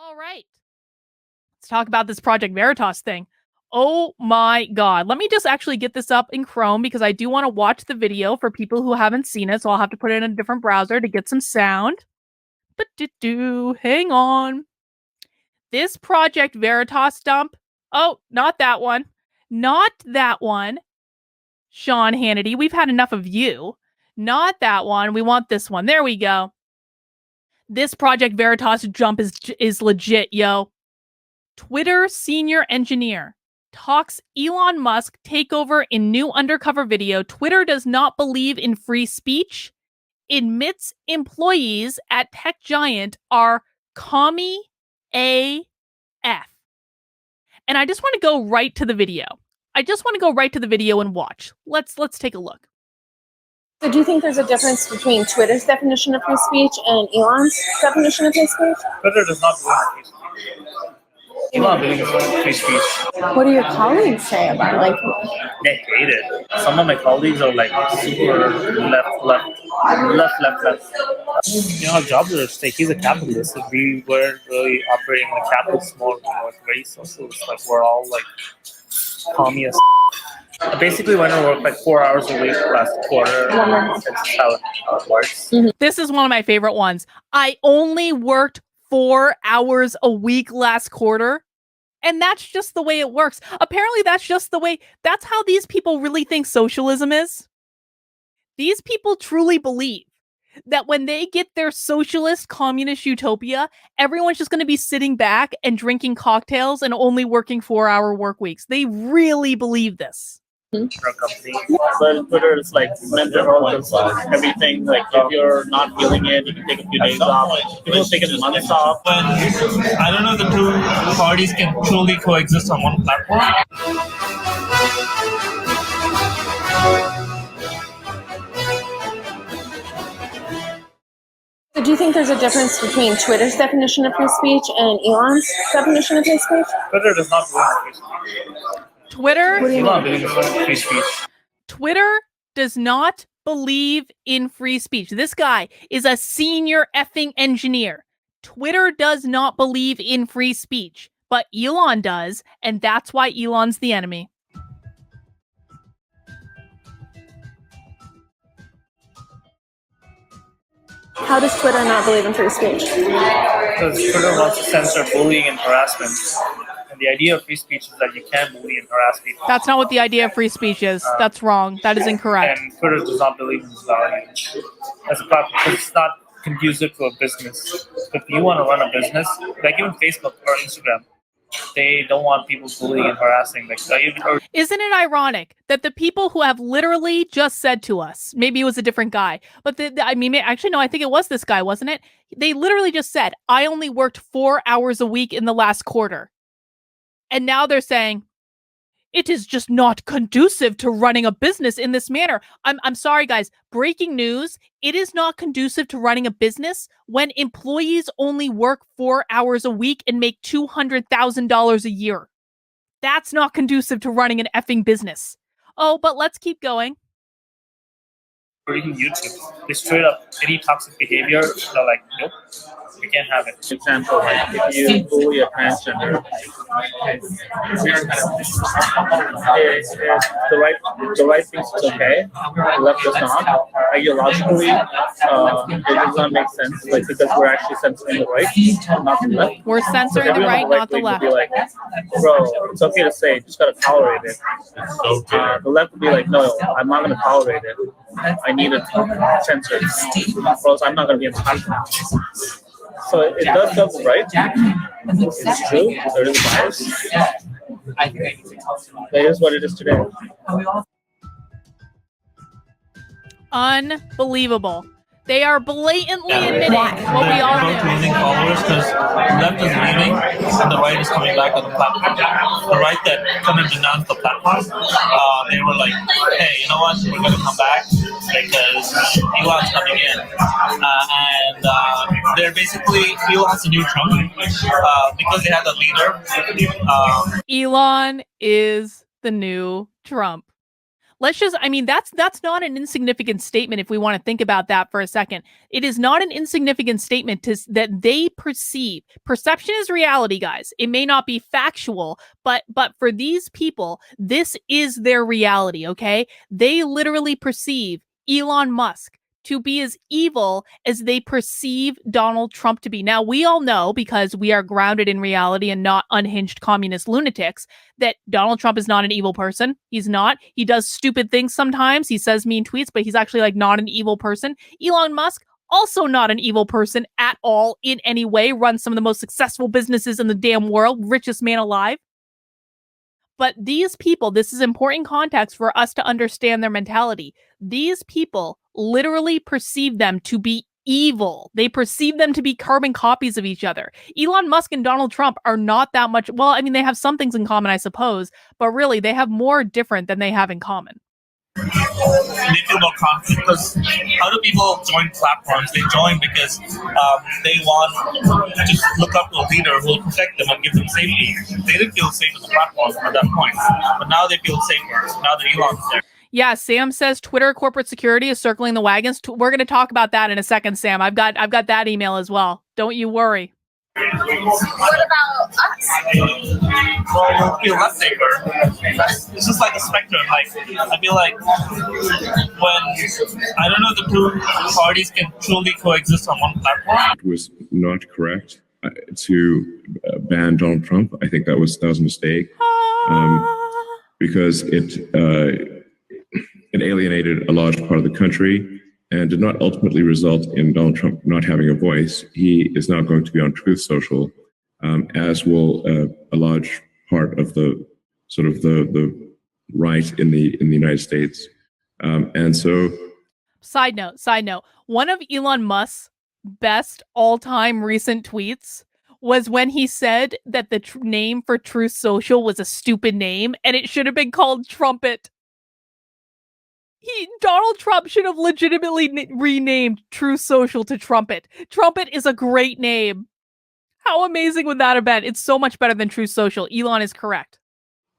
All right. Let's talk about this Project Veritas thing. Oh my God. Let me just actually get this up in Chrome because I do want to watch the video for people who haven't seen it. So I'll have to put it in a different browser to get some sound. But hang on. This Project Veritas dump. Oh, not that one. Not that one. Sean Hannity, we've had enough of you. Not that one. We want this one. There we go. This Project Veritas jump is legit, yo. Twitter senior engineer talks Elon Musk takeover in new undercover video. Twitter does not believe in free speech. Admits employees at tech giant are commie AF. And I just want to go right to the video. And watch. Let's take a look. So do you think there's a difference between Twitter's definition of free speech and Elon's definition of free speech? Twitter does not believe in free speech. Elon believes in free speech. What do your colleagues say about it? Like, they hate it. Some of my colleagues are like super left. Our jobs are at stake. He's a capitalist, and we weren't really operating in a capitalist mode. We were very socialist. Like we're all like communist. I basically went to work like 4 hours a week last quarter. That's how it works. Mm-hmm. This is one of my favorite ones. I only worked 4 hours a week last quarter. And that's just the way it works. Apparently, that's how these people really think socialism is. These people truly believe that when they get their socialist communist utopia, everyone's just going to be sitting back and drinking cocktails and only working 4-hour work weeks. They really believe this. Company. But Twitter is like mental health, everything. Like if you're not feeling it, you can take a few days off. People take months off. But I don't know if the two parties can truly coexist on one platform. So do you think there's a difference between Twitter's definition of free speech and Elon's definition of free speech? Twitter does not believe in free speech. Twitter does not believe in free speech. This guy is a senior effing engineer. Twitter does not believe in free speech, but Elon does, and that's why Elon's the enemy. How does Twitter not believe in free speech? Because Twitter wants to censor bullying and harassment. And the idea of free speech is that you can't bully and harass people. That's not what the idea of free speech is. That's wrong. That is incorrect. And Twitter does not believe in this value as a platform because it's not conducive to a business. If you want to run a business, like even Facebook or Instagram, they don't want people bullying and harassing. Isn't it ironic that the people who have literally just said to us, maybe it was a different guy, but actually, no, I think it was this guy, wasn't it? They literally just said, I only worked 4 hours a week in the last quarter. And now they're saying, it is just not conducive to running a business in this manner. I'm sorry, guys. Breaking news. It is not conducive to running a business when employees only work 4 hours a week and make $200,000 a year. That's not conducive to running an effing business. Oh, but let's keep going. Or even YouTube. They straight up, any toxic behavior, they're like, nope, we can't have it. For example, like if you bully a transgender, the right thinks it's okay, the left does not. Ideologically, it does not make sense, like because we're actually censoring the right, not the left. We're censoring the right, not the left. Would be like, bro, it's okay to say, just gotta tolerate it. The left would be like, no, I'm not gonna tolerate it. I need it censored, or else I'm not gonna be in platform. So it does come right. It's true. There is bias. That is what it is today. Unbelievable. They are blatantly admitting what we all knew. Both losing followers because the left is leaving and the right is coming back on the platform. The right that kind of denounced the platform, they were like, hey, you know what? We're going to come back because Elon's coming in. And they're basically, Elon's the new Trump because they had a leader. Elon is the new Trump. let's just, I mean, that's not an insignificant statement if we want to think about that for a second. It is not an insignificant statement that they perceive. Perception is reality, guys. It may not be factual, but for these people, this is their reality, okay? They literally perceive Elon Musk to be as evil as they perceive Donald Trump to be. Now, we all know, because we are grounded in reality and not unhinged communist lunatics, that Donald Trump is not an evil person. He's not. He does stupid things sometimes. He says mean tweets, but he's actually like not an evil person. Elon Musk, also not an evil person at all in any way, runs some of the most successful businesses in the damn world, richest man alive. But these people, this is important context for us to understand their mentality. These people literally perceive them to be evil. They perceive them to be carbon copies of each other. Elon Musk and Donald Trump are not that much. Well, I mean, they have some things in common, I suppose, but really they have more different than they have in common. They feel more confident because other people join platforms. They join because they want to just look up to a leader who will protect them and give them safety. They didn't feel safe on the platform at that point, but now they feel safer now that Elon's there. Yeah, Sam says Twitter corporate security is circling the wagons. We're going to talk about that in a second, Sam. I've got that email as well. Don't you worry. What about us? Well, we'll feel less safer. It's just like a spectrum. Like, I feel like when, I don't know if the two parties can truly coexist on one platform. It was not correct to ban Donald Trump. I think that was a mistake because it alienated a large part of the country and did not ultimately result in Donald Trump not having a voice. He is now going to be on Truth Social, as will a large part of the sort of the right in the United States. And so, side note, one of Elon Musk's best all-time recent tweets was when he said that the name for Truth Social was a stupid name and it should have been called Trumpet. Donald Trump should have legitimately renamed Truth Social to Trumpet. Trumpet is a great name. How amazing would that have been? It's so much better than Truth Social. Elon is correct.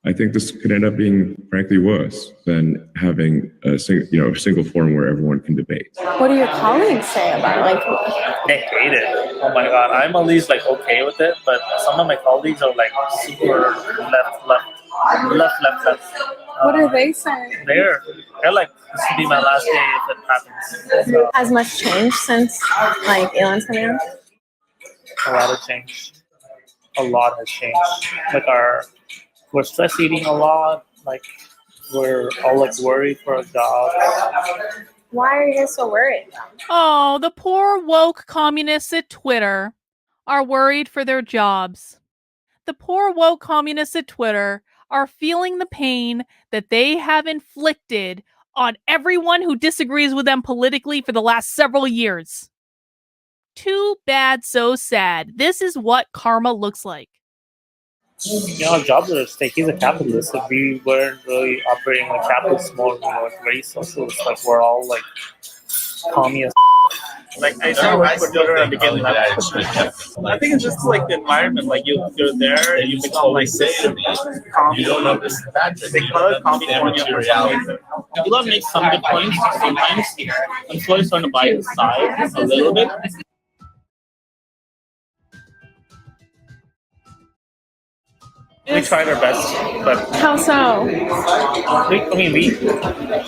I think this could end up being, frankly, worse than having a single forum where everyone can debate. What do your colleagues say about it? Like, They hate it. Oh my god, I'm at least like okay with it, but some of my colleagues are like super left. what are they saying? They're like, this will be my last day if it happens. So, Has much changed since like Elon's coming out? a lot has changed. A lot has changed. Like we're stress eating a lot. Like we're all like worried for a job. Why are you guys so worried? Oh, the poor woke communists at Twitter are worried for their jobs. The poor woke communists at Twitter are feeling the pain that they have inflicted on everyone who disagrees with them politically for the last several years. Too bad, so sad. This is what karma looks like. Jobs are at stake. He's a capitalist. If we weren't really operating like capitalists more, we were very socialist. Like we're all like communist. Like I started working for Twitter and became leftist. I think it's just like the environment. Like you're there and you become like calm. You don't know this. They call it California for some reason. Elon makes some good points. Sometimes I'm slowly starting to buy his side a little bit. We tried our best, but How so? we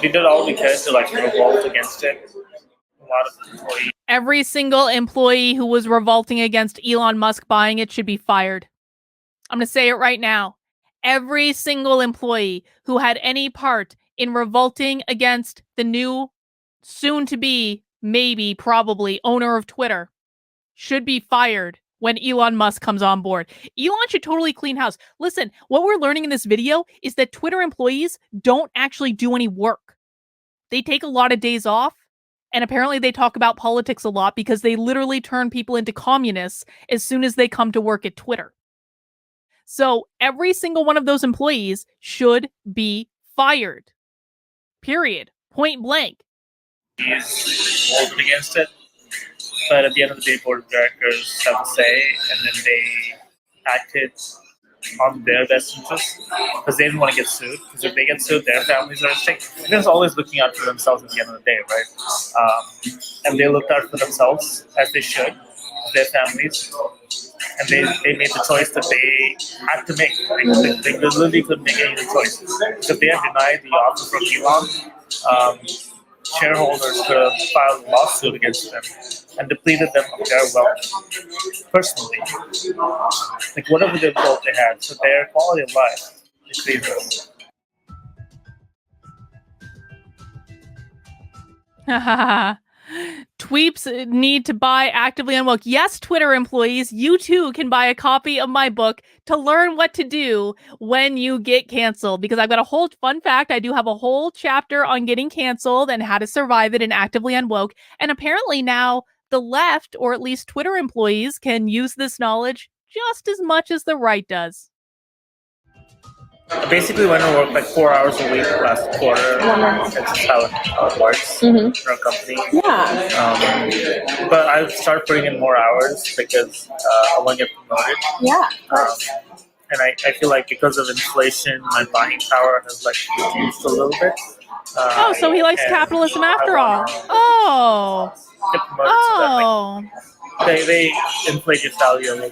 did all we could to like revolt against it. A lot of employees. Every single employee who was revolting against Elon Musk buying it should be fired. I'm going to say it right now. Every single employee who had any part in revolting against the new, soon-to-be, maybe, probably, owner of Twitter should be fired when Elon Musk comes on board. Elon should totally clean house. Listen, what we're learning in this video is that Twitter employees don't actually do any work. They take a lot of days off, and apparently they talk about politics a lot because they literally turn people into communists as soon as they come to work at Twitter. So every single one of those employees should be fired. Period. Point blank. He's voted against it, but at the end of the day, board of directors have a say, and then they acted on their best interest because they didn't want to get sued. Because if they get sued, their families are at stake. They're just always looking out for themselves at the end of the day, right? And they looked out for themselves as they should, their families, and they made the choice that they had to make. They literally couldn't make any other choice. So if they had denied the offer from Elon, shareholders could have filed a lawsuit against them and depleted them of their wealth personally. Like whatever their wealth they had, so their quality of life decreases. Tweeps need to buy Actively Unwoke. Yes, Twitter employees, you too can buy a copy of my book to learn what to do when you get canceled. Because I've got a whole fun fact. I do have a whole chapter on getting canceled and how to survive it in Actively Unwoke. And apparently now the left, or at least Twitter employees, can use this knowledge just as much as the right does. I basically went to work like 4 hours a week last quarter. That's just how it works in our company. Yeah. But I've started putting in more hours because I want to get promoted. Yeah. And I feel like because of inflation, my buying power has like reduced a little bit. So he likes capitalism after all. Oh. Get promoted so that, like, they inflate your salary a little,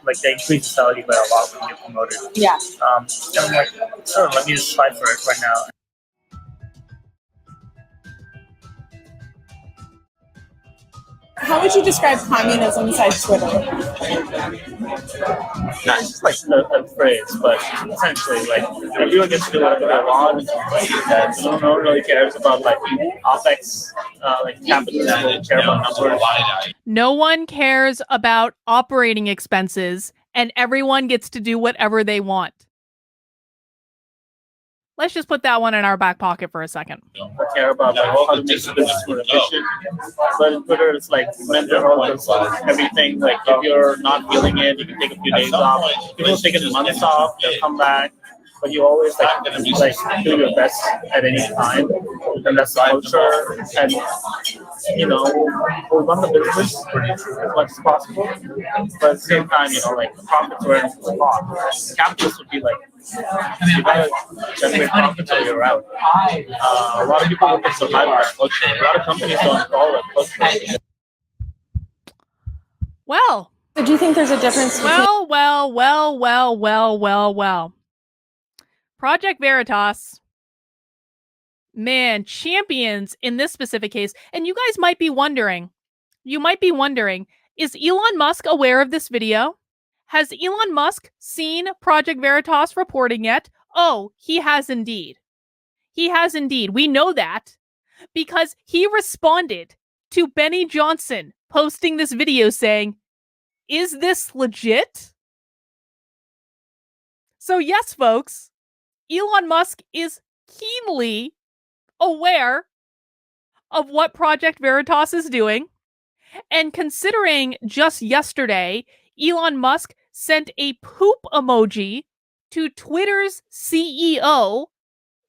like they increase your salary by a lot when you get promoted. Yeah. And I'm like, sure, let me just try for it right now. How would you describe communism besides Twitter? Not just like a phrase, but essentially like everyone gets to do whatever they want. And no one really cares about like OpEx, like capitalism, don't care about numbers. No one cares about operating expenses, and everyone gets to do whatever they want. Let's just put that one in our back pocket for a second. I care about like how to make the business more efficient. But in Twitter, it's like mental health, everything. Like if you're not feeling it, you can take a few days off. People take months off, they'll come back. But you always like do your best at any time, and that's the culture. And we'll run the business as much as possible. But at the same time, like the profits are in the pot. Capitalists would be like, you gotta generate profits or you're out. A lot of people look at survival culture. A lot of companies don't call it culture. Well. So do you think there's a difference between... Well. Project Veritas, man, champions in this specific case. And you guys might be wondering, is Elon Musk aware of this video? Has Elon Musk seen Project Veritas reporting yet? Oh, he has indeed. He has indeed. We know that because he responded to Benny Johnson posting this video saying, "Is this legit?" So yes, folks, Elon Musk is keenly aware of what Project Veritas is doing. And considering just yesterday, Elon Musk sent a poop emoji to Twitter's CEO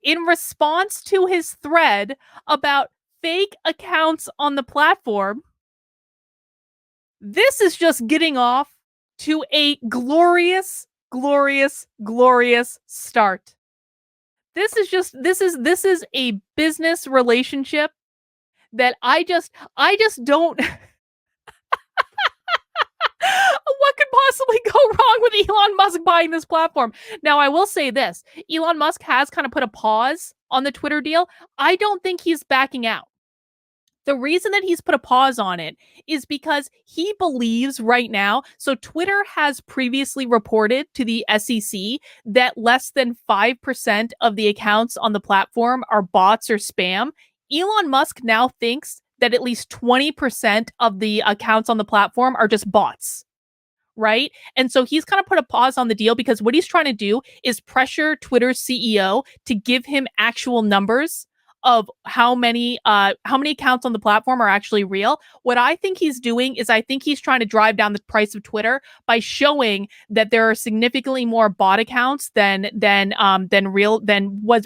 in response to his thread about fake accounts on the platform, this is just getting off to a glorious start. This is a business relationship that I just don't what could possibly go wrong with Elon Musk buying this platform? Now, I will say this. Elon Musk has kind of put a pause on the Twitter deal. I don't think he's backing out. The reason that he's put a pause on it is because he believes right now, so Twitter has previously reported to the SEC that less than 5% of the accounts on the platform are bots or spam. Elon Musk now thinks that at least 20% of the accounts on the platform are just bots, right? And so he's kind of put a pause on the deal because what he's trying to do is pressure Twitter's CEO to give him actual numbers of how many accounts on the platform are actually real. What I think he's doing is I think he's trying to drive down the price of Twitter by showing that there are significantly more bot accounts than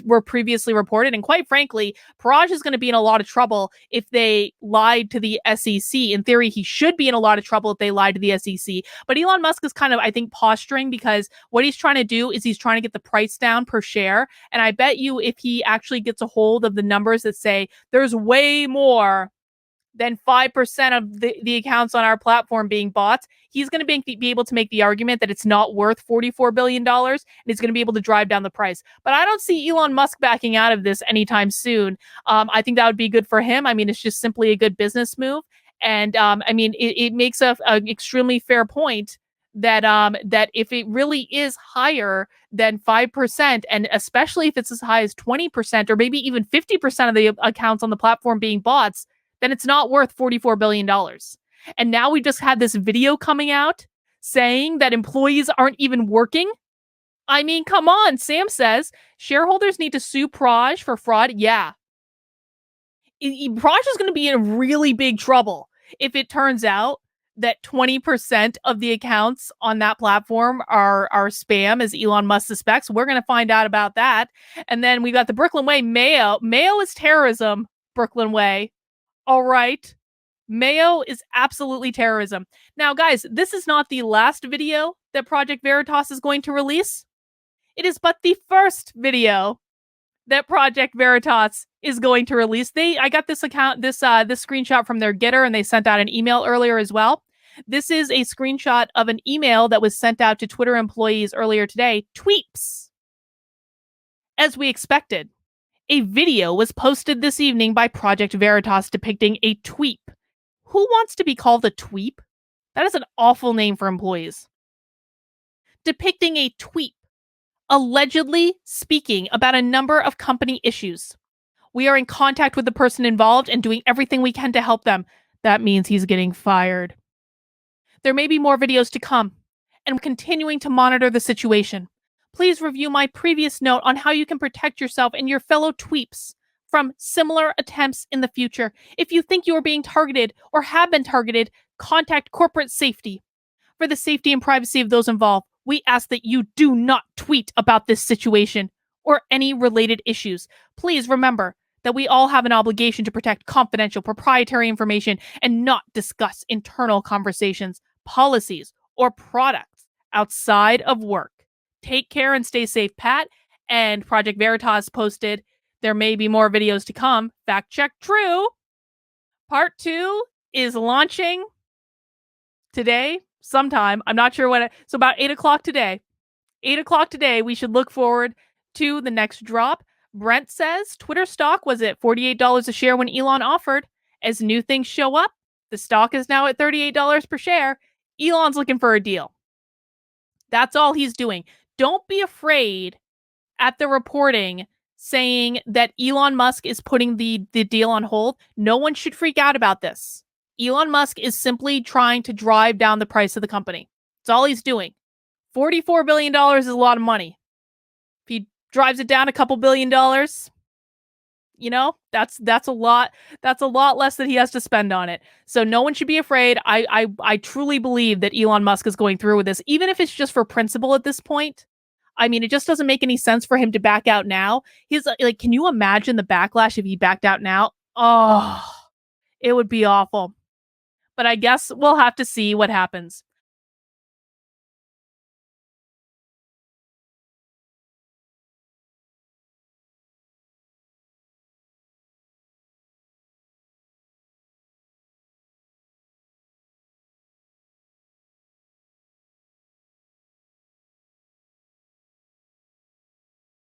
were previously reported. And quite frankly, Paraj is going to be in a lot of trouble if they lied to the SEC. In theory, he should be in a lot of trouble if they lied to the SEC. But Elon Musk is kind of, I think, posturing because what he's trying to do is he's trying to get the price down per share. And I bet you if he actually gets a hold of the numbers that say there's way more than 5% of the accounts on our platform being bots, he's going to be able to make the argument that it's not worth $44 billion and he's going to be able to drive down the price. But I don't see Elon Musk backing out of this anytime soon. I think that would be good for him. I mean, it's just simply a good business move. And I mean, it makes a extremely fair point that that if it really is higher than 5%, and especially if it's as high as 20% or maybe even 50% of the accounts on the platform being bots, then it's not worth $44 billion. And now we just had this video coming out saying that employees aren't even working. I mean, come on. Sam says shareholders need to sue Praj for fraud. Yeah. Praj is going to be in really big trouble if it turns out that 20% of the accounts on that platform are spam, as Elon Musk suspects. We're going to find out about that. And then we got the Brooklyn Way Mayo. Mayo is terrorism, Brooklyn Way. All right. Mayo is absolutely terrorism. Now, guys, this is not the last video that Project Veritas is going to release. It is but the first video that Project Veritas is going to release. I got this screenshot from their Getter, and they sent out an email earlier as well. This is a screenshot of an email that was sent out to Twitter employees earlier today. Tweeps. As we expected, a video was posted this evening by Project Veritas depicting a tweep. Who wants to be called a tweep? That is an awful name for employees. Depicting a tweep, allegedly speaking about a number of company issues. We are in contact with the person involved and doing everything we can to help them. That means he's getting fired. There may be more videos to come, and we're continuing to monitor the situation. Please review my previous note on how you can protect yourself and your fellow tweeps from similar attempts in the future. If you think you are being targeted or have been targeted, contact corporate safety. For the safety and privacy of those involved, we ask that you do not tweet about this situation or any related issues. Please remember that we all have an obligation to protect confidential, proprietary information and not discuss internal conversations, policies, or products outside of work. Take care and stay safe, Pat. And Project Veritas posted, there may be more videos to come. Fact check true. Part 2 is launching today, sometime. I'm not sure when. So about 8 o'clock today. 8 o'clock today, we should look forward to the next drop. Brent says Twitter stock was at $48 a share when Elon offered. As new things show up, the stock is now at $38 per share. Elon's looking for a deal. That's all he's doing. Don't be afraid at the reporting saying that Elon Musk is putting the deal on hold. No one should freak out about this. Elon Musk is simply trying to drive down the price of the company. That's all he's doing. $44 billion is a lot of money. If he drives it down a couple $1 billion, you know, that's a lot. That's a lot less that he has to spend on it. So no one should be afraid. I truly believe that Elon Musk is going through with this, even if it's just for principle at this point. I mean, it just doesn't make any sense for him to back out now. He's like, can you imagine the backlash if he backed out now? Oh, it would be awful. But I guess we'll have to see what happens.